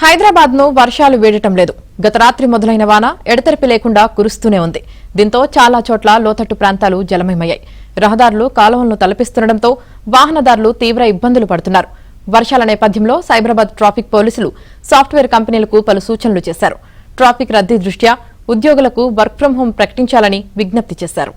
హైదరాబాద్ ను వర్షాలు వేడటం లేదు. గత రాత్రి మొదలైన వాన ఎడతెరిపి లేకుండా కురుస్తూనే ఉంది. దీంతో చాలా చోట్ల లోతట్టు ప్రాంతాలు జలమయమయ్యాయి. రహదారులు కాలువలను తలపిస్తుండటంతో వాహనదారులు తీవ్ర ఇబ్బందులు పడుతున్నారు. వర్షాల నేపథ్యంలో సైబరాబాద్ ట్రాఫిక్ పోలీసులు సాఫ్ట్వేర్ కంపెనీలకు పలు సూచనలు చేశారు. ట్రాఫిక్ రద్దీ దృష్ట్యా ఉద్యోగులకు వర్క్ ఫ్రం హోం ప్రకటించాలని విజ్ఞప్తి చేశారు.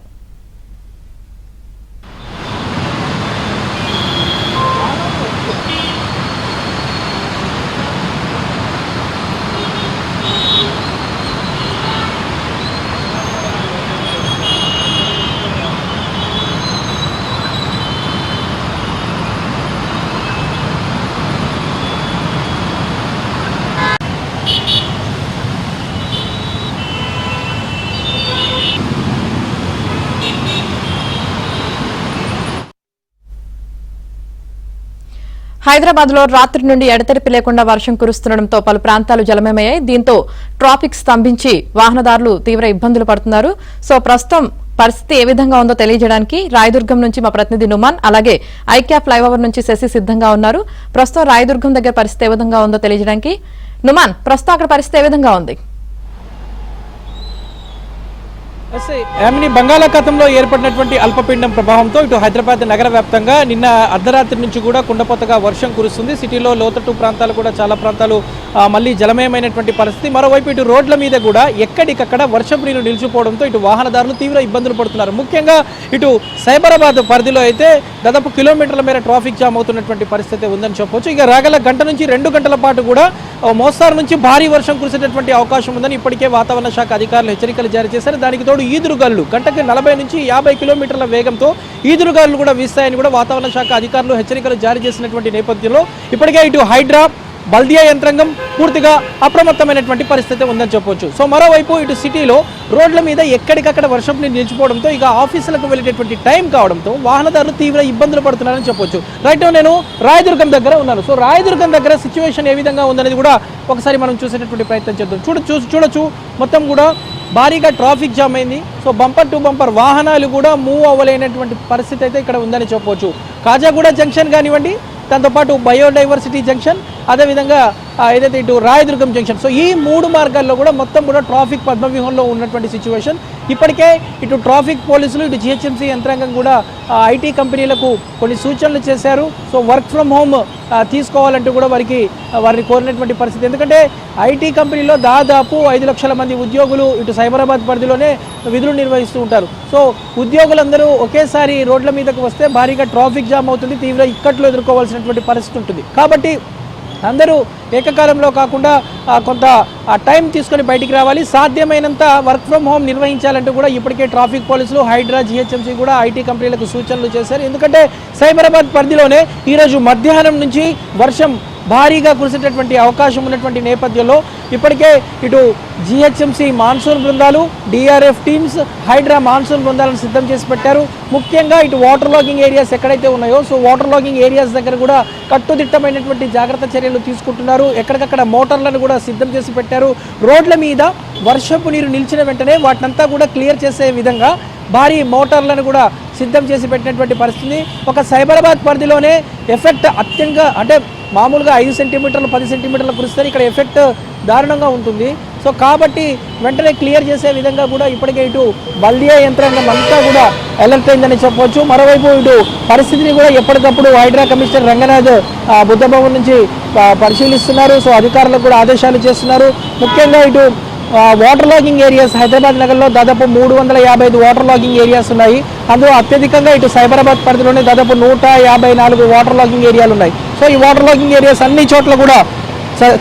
హైదరాబాద్ లో రాత్రి నుండి ఎడతెరిపి లేకుండా వర్షం కురుస్తుండటంతో పలు ప్రాంతాలు జలమయమయ్యాయి. దీంతో ట్రాఫిక్ స్తంభించి వాహనదారులు తీవ్ర ఇబ్బందులు పడుతున్నారు. సో ప్రస్తుతం పరిస్థితి ఏ విధంగా ఉందో తెలియజేయడానికి రాయదుర్గం నుంచి మా ప్రతినిధి నుమాన్, అలాగే ఐక్యాప్ ఫ్లైఓవర్ నుంచి శశి సిద్ధంగా ఉన్నారు. ప్రస్తుతం రాయదుర్గం దగ్గర పరిస్థితి ఏ విధంగా ఉందో తెలియజేయడానికి నుమాన్, ప్రస్తుతం అక్కడ పరిస్థితి ఏ విధంగా ఉంది? బంగాళాఖాతంలో ఏర్పడినటువంటి అల్పపీడనం ప్రభావంతో ఇటు హైదరాబాద్ నగర వ్యాప్తంగా నిన్న అర్ధరాత్రి నుంచి కూడా కుండపోతగా వర్షం కురుస్తుంది. సిటీలో లోతట్టు ప్రాంతాలు కూడా చాలా ప్రాంతాలు మళ్ళీ జలమయమైనటువంటి పరిస్థితి. మరోవైపు ఇటు రోడ్ల మీద కూడా ఎక్కడికక్కడ వర్షపు నీరు నిలిచిపోవడంతో ఇటు వాహనదారులు తీవ్ర ఇబ్బందులు పడుతున్నారు. ముఖ్యంగా ఇటు సైబరాబాద్ పరిధిలో అయితే దాదాపు కిలోమీటర్ల మేర ట్రాఫిక్ జామ్ అవుతున్నటువంటి పరిస్థితి ఉందని చెప్పవచ్చు. ఇక రాగల గంట నుంచి 2 గంటల పాటు కూడా మోస్తారు నుంచి భారీ వర్షం కురిసేటటువంటి అవకాశం ఉందని ఇప్పటికే వాతావరణ శాఖ అధికారులు హెచ్చరికలు జారీ చేశారు. దానికి తోడు ఈదురుగాలు గంటకి 40 నుంచి 50 కిలోమీటర్ల వేగంతో ఈదురుగాలు కూడా వీస్తాయని కూడా వాతావరణ శాఖ అధికారులు హెచ్చరికలు జారీ చేసినటువంటి నేపథ్యంలో ఇప్పటికే ఇటు హైడ్రా బల్దియా యంత్రాంగం పూర్తిగా అప్రమత్తమైనటువంటి పరిస్థితి ఉందని చెప్పొచ్చు. సో మరోవైపు ఇటు సిటీలో రోడ్ల మీద ఎక్కడికక్కడ వర్షం నిలిచిపోవడంతో ఇక ఆఫీసులకు వెళ్ళేటటువంటి టైం కావడంతో వాహనదారులు తీవ్ర ఇబ్బందులు పడుతున్నారని చెప్పొచ్చు. రైట్ నేను రాయదుర్గం దగ్గర ఉన్నాను. సో రాయదుర్గం దగ్గర సిచ్యువేషన్ ఏ విధంగా ఉందనేది కూడా ఒకసారి మనం చూసేటటువంటి ప్రయత్నం చేద్దాం. చూడొచ్చు మొత్తం కూడా భారీగా ట్రాఫిక్ జామ్ అయింది. సో బంపర్ టు బంపర్ వాహనాలు కూడా మూవ్ అవ్వలేనటువంటి పరిస్థితి అయితే ఇక్కడ ఉందని చెప్పవచ్చు. కాజాగూడ జంక్షన్ కానివ్వండి, దాంతోపాటు బయోడైవర్సిటీ జంక్షన్, అదేవిధంగా ఏదైతే ఇటు రాయదుర్గం జంక్షన్, సో ఈ 3 మార్గాల్లో కూడా మొత్తం కూడా ట్రాఫిక్ పద్మవ్యూహంలో ఉన్నటువంటి సిచ్యువేషన్. ఇప్పటికే ఇటు ట్రాఫిక్ పోలీసులు ఇటు జిహెచ్ఎంసీ యంత్రాంగం కూడా ఐటీ కంపెనీలకు కొన్ని సూచనలు చేశారు. సో వర్క్ ఫ్రమ్ హోమ్ తీసుకోవాలంటూ కూడా వారిని కోరినటువంటి పరిస్థితి. ఎందుకంటే ఐటీ కంపెనీలో దాదాపు 5 లక్షల మంది ఉద్యోగులు ఇటు సైబరాబాద్ పరిధిలోనే విధులు నిర్వహిస్తూ ఉంటారు. సో ఉద్యోగులందరూ ఒకేసారి రోడ్ల మీదకు వస్తే భారీగా ట్రాఫిక్ జామ్ అవుతుంది, తీవ్ర ఇక్కట్లు ఎదుర్కోవాల్సినటువంటి పరిస్థితి ఉంటుంది. కాబట్టి అందరూ ఏకకాలంలో కాకుండా కొంత టైం తీసుకొని బయటికి రావాలి. సాధ్యమైనంత వర్క్ ఫ్రమ్ హోమ్ నిర్వహించాలంటూ కూడా ఇప్పటికే ట్రాఫిక్ పోలీసులు, హైడ్రా, జిహెచ్ఎంసీ కూడా ఐటీ కంపెనీలకు సూచనలు చేశారు. ఎందుకంటే సైబరాబాద్ పరిధిలోనే ఈరోజు మధ్యాహ్నం నుంచి వర్షం భారీగా కురిసేటటువంటి అవకాశం ఉన్నటువంటి నేపథ్యంలో ఇప్పటికే ఇటు జిహెచ్ఎంసీ మాన్సూన్ బృందాలు, డిఆర్ఎఫ్ టీమ్స్, హైడ్రా మాన్సూన్ బృందాలను సిద్ధం చేసి పెట్టారు. ముఖ్యంగా ఇటు వాటర్ లాగింగ్ ఏరియాస్ ఎక్కడైతే ఉన్నాయో సో వాటర్ లాగింగ్ ఏరియాస్ దగ్గర కూడా కట్టుదిట్టమైనటువంటి జాగ్రత్త చర్యలు తీసుకుంటున్నారు. ఎక్కడికక్కడ మోటార్లను కూడా సిద్ధం చేసి పెట్టారు. రోడ్ల మీద వర్షపు నీరు నిలిచిన వెంటనే వాటినంతా కూడా క్లియర్ చేసే విధంగా భారీ మోటార్లను కూడా సిద్ధం చేసి పెట్టినటువంటి పరిస్థితి. ఒక సైబరాబాద్ పరిధిలోనే ఎఫెక్ట్ అత్యంగా అంటే మామూలుగా 5 సెంటీమీటర్లు 10 సెంటీమీటర్లు కురిస్తే ఇక్కడ ఎఫెక్ట్ దారుణంగా ఉంటుంది. సో కాబట్టి వెంటనే క్లియర్ చేసే విధంగా కూడా ఇప్పటికే ఇటు బల్దియా యంత్రాంగం అంతా కూడా అలర్ట్ అయిందని చెప్పవచ్చు. మరోవైపు ఇటు పరిస్థితిని కూడా ఎప్పటికప్పుడు హైడ్రా కమిషనర్ రంగనాథ్ బుద్ధభవన్ నుంచి పరిశీలిస్తున్నారు. సో అధికారులకు కూడా ఆదేశాలు చేస్తున్నారు. ముఖ్యంగా ఇటు వాటర్ లాగింగ్ ఏరియాస్ హైదరాబాద్ నగరంలో దాదాపు 355 వాటర్ లాగింగ్ ఏరియాస్ ఉన్నాయి. అందులో అత్యధికంగా ఇటు సైబరాబాద్ పరిధిలోనే దాదాపు 154 వాటర్ లాగింగ్ ఏరియాలు ఉన్నాయి. సో ఈ వాటర్ లాగింగ్ ఏరియాస్ అన్ని చోట్ల కూడా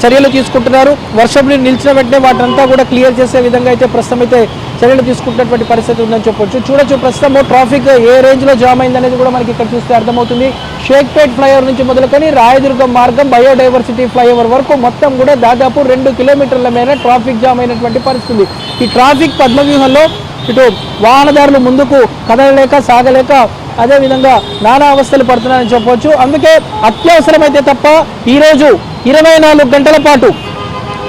చర్యలు తీసుకుంటున్నారు. వర్షం నీరు నిలిచిన వెంటనే వాటినంతా కూడా క్లియర్ చేసే విధంగా అయితే ప్రస్తుతం అయితే చర్యలు తీసుకుంటున్నటువంటి పరిస్థితి ఉందని చెప్పొచ్చు. చూడొచ్చు ప్రస్తుతం ట్రాఫిక్ ఏ రేంజ్లో జామ్ అయిందనేది కూడా మనకి ఇక్కడ చూస్తే అర్థమవుతుంది. షేక్పేట్ ఫ్లైఓవర్ నుంచి మొదలుకొని రాయదుర్గం మార్గం బయోడైవర్సిటీ ఫ్లైఓవర్ వరకు మొత్తం కూడా దాదాపు 2 కిలోమీటర్ల మేర ట్రాఫిక్ జామ్ అయినటువంటి పరిస్థితి. ఈ ట్రాఫిక్ పద్మవ్యూహంలో ఇటు వాహనదారులు ముందుకు కదలలేక సాగలేక అదేవిధంగా నానా అవస్థలు పడుతున్నారని చెప్పవచ్చు. అందుకే అత్యవసరమైతే తప్ప ఈరోజు 24 గంటల పాటు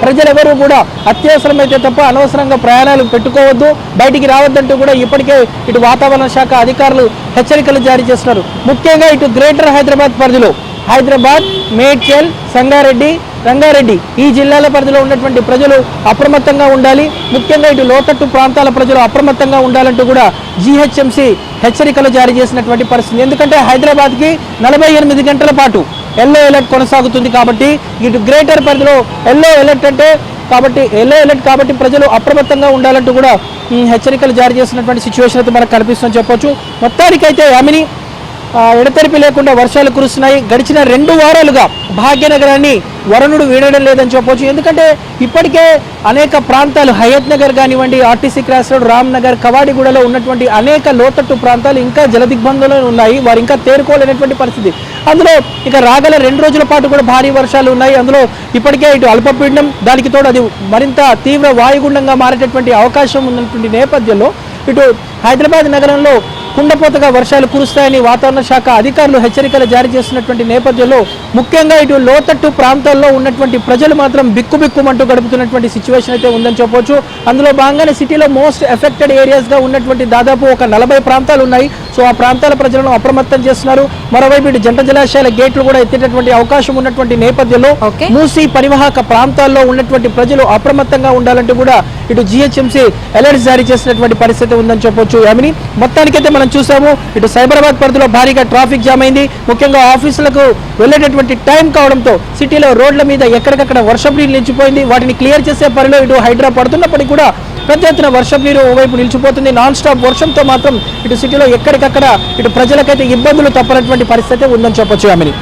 ప్రజలెవరూ కూడా అత్యవసరమైతే తప్ప అనవసరంగా ప్రయాణాలు పెట్టుకోవద్దు, బయటికి రావద్దంటూ కూడా ఇప్పటికే ఇటు వాతావరణ శాఖ అధికారులు హెచ్చరికలు జారీ చేస్తున్నారు. ముఖ్యంగా ఇటు గ్రేటర్ హైదరాబాద్ పరిధిలో హైదరాబాద్, మేడ్చల్, సంగారెడ్డి, రంగారెడ్డి ఈ జిల్లాల పరిధిలో ఉన్నటువంటి ప్రజలు అప్రమత్తంగా ఉండాలి. ముఖ్యంగా ఇటు లోతట్టు ప్రాంతాల ప్రజలు అప్రమత్తంగా ఉండాలంటూ కూడా జీహెచ్ఎంసీ హెచ్చరికలు జారీ చేసినటువంటి పరిస్థితి. ఎందుకంటే హైదరాబాద్కి 48 గంటల పాటు ఎల్లో అలర్ట్ కొనసాగుతుంది కాబట్టి ఇటు గ్రేటర్ పరిధిలో ఎల్లో అలర్ట్ కాబట్టి ప్రజలు అప్రమత్తంగా ఉండాలంటూ కూడా హెచ్చరికలు జారీ చేసినటువంటి సిచ్యువేషన్ అయితే మనకు కనిపిస్తుందని చెప్పొచ్చు. మొత్తానికైతే యామిని ఎడతెరిపి లేకుండా వర్షాలు కురుస్తున్నాయి. గడిచిన 2 వారాలుగా భాగ్యనగరాన్ని వరుణుడు వీడడం లేదని చెప్పొచ్చు. ఎందుకంటే ఇప్పటికే అనేక ప్రాంతాలు హయత్ నగర్ కానివ్వండి, RTC cross road, Ramnagar, కవాడిగూడలో ఉన్నటువంటి అనేక లోతట్టు ప్రాంతాలు ఇంకా జలదిగ్బంధంలో ఉన్నాయి. వారు ఇంకా తేరుకోలేనటువంటి పరిస్థితి. అందులో ఇక రాగల 2 రోజుల పాటు కూడా భారీ వర్షాలు ఉన్నాయి. అందులో ఇప్పటికే ఇటు అల్పపీడనం, దానికి తోడు అది మరింత తీవ్ర వాయుగుండంగా మారేటటువంటి అవకాశం ఉన్నటువంటి నేపథ్యంలో ఇటు హైదరాబాద్ నగరంలో కుండపోతగా వర్షాలు కురుస్తాయని వాతావరణ శాఖ అధికారులు హెచ్చరికలు జారీ చేస్తున్నటువంటి నేపథ్యంలో ముఖ్యంగా ఇటు లోతట్టు ప్రాంతాల్లో ఉన్నటువంటి ప్రజలు మాత్రం బిక్కుబిక్కుమంటూ గడుపుతున్నటువంటి సిచ్యువేషన్ అయితే ఉందని చెప్పొచ్చు. అందులో భాగంగానే సిటీలో మోస్ట్ ఎఫెక్టెడ్ ఏరియాస్గా ఉన్నటువంటి దాదాపు ఒక 40 ప్రాంతాలు ఉన్నాయి. సో ఆ ప్రాంతాల ప్రజలను అప్రమత్తం చేస్తున్నారు. మరోవైపు ఇటు జంట జలాశయాల గేట్లు కూడా ఎత్తేటటువంటి అవకాశం ఉన్నటువంటి నేపథ్యంలో మూసీ పరివాహక ప్రాంతాల్లో ఉన్నటువంటి ప్రజలు అప్రమత్తంగా ఉండాలంటూ కూడా ఇటు జీహెచ్ఎంసీ అలర్ట్స్ జారీ చేసినటువంటి పరిస్థితి ఉందని చెప్పొచ్చు. యామిని మొత్తానికైతే మనం చూసాము ఇటు సైబరాబాద్ పరిధిలో భారీగా ట్రాఫిక్ జామ్ అయింది. ముఖ్యంగా ఆఫీసులకు వెళ్ళేటటువంటి టైం కావడంతో సిటీలో రోడ్ల మీద ఎక్కడికక్కడ వర్షపు నీరు నిలిచిపోయింది. వాటిని క్లియర్ చేసే పనిలో ఇటు హైడ్రా పడుతున్నప్పటికీ కూడా పెద్ద ఎత్తున వర్షపు నీరు ఓవైపు నిలిచిపోతుంది. నాన్ స్టాప్ వర్షంతో మాత్రం ఇటు సిటీలో ఎక్కడికక్కడ ఇటు ప్రజలకైతే ఇబ్బందులు తప్పనటువంటి పరిస్థితి ఉందని చెప్పొచ్చు. యామిని.